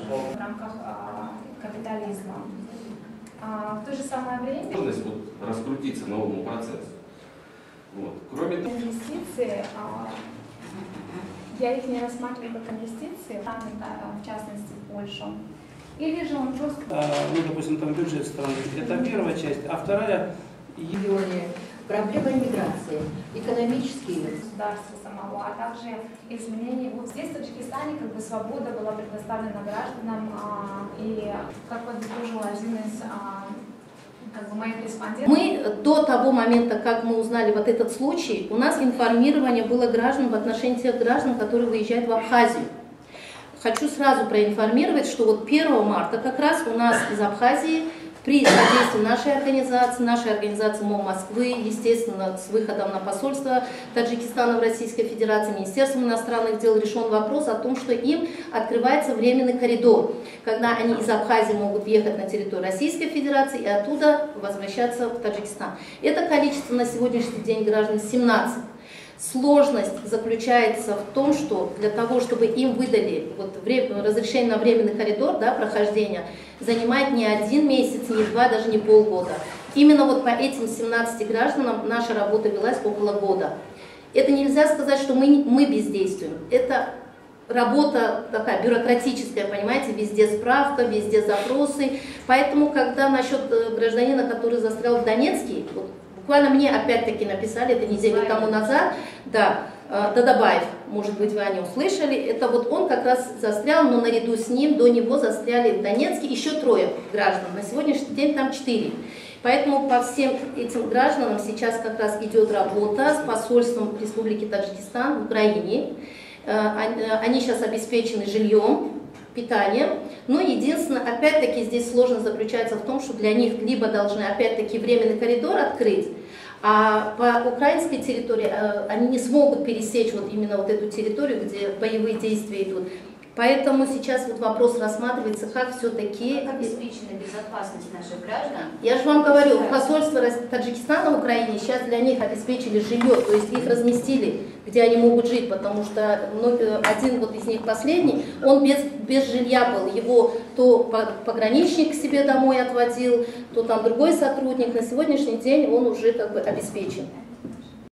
в рамках капитализма. В то же самое время возможность раскрутиться новому процессу. Вот. Кроме того, инвестиции, я их не рассматриваю как инвестиции, в частности в Польшу. Или же он просто... Ну, допустим, там бюджет страны. Это первая часть. А вторая... Проблема миграции, экономические. Государства самого, а также изменения. Вот здесь, в Таджикистане, как бы свобода была предоставлена гражданам, и как подытожил один из как бы моих респондентов. Мы до того момента, как мы узнали вот этот случай, у нас информирование было граждан в отношении тех граждан, которые выезжают в Абхазию. Хочу сразу проинформировать, что вот 1 марта как раз у нас из Абхазии при содействии нашей организации МО Москвы, естественно, с выходом на посольство Таджикистана в Российской Федерации, Министерством иностранных дел решен вопрос о том, что им открывается временный коридор, когда они из Абхазии могут въехать на территорию Российской Федерации и оттуда возвращаться в Таджикистан. Это количество на сегодняшний день граждан 17. Сложность заключается в том, что для того, чтобы им выдали разрешение на временный коридор, да, прохождения, занимает не 1 месяц, не 2, даже не полгода. Именно вот по этим 17 гражданам наша работа велась около года. Это нельзя сказать, что мы бездействуем. Это работа такая бюрократическая, понимаете, везде справка, везде запросы. Поэтому, когда насчет гражданина, который застрял в Донецке, буквально мне опять-таки написали, это неделю тому назад, да, Дадабаев, может быть, вы о нем слышали, это вот он как раз застрял, но наряду с ним до него застряли в Донецке еще 3 граждан, на сегодняшний день там 4. Поэтому по всем этим гражданам сейчас как раз идет работа с посольством Республики Таджикистан в Украине. Они сейчас обеспечены жильем, питанием, но единственное, опять-таки здесь сложность заключается в том, что для них либо должны опять-таки временный коридор открыть, а по украинской территории они не смогут пересечь вот именно вот эту территорию, где боевые действия идут. Поэтому сейчас вот вопрос рассматривается, как все-таки... Как обеспечена безопасность наших граждан? Я же вам говорю, посольство Таджикистана в Украине сейчас для них обеспечили жилье, то есть их разместили, где они могут жить, потому что один вот из них последний, он без жилья был, его то пограничник к себе домой отводил, то там другой сотрудник, на сегодняшний день он уже как бы обеспечен.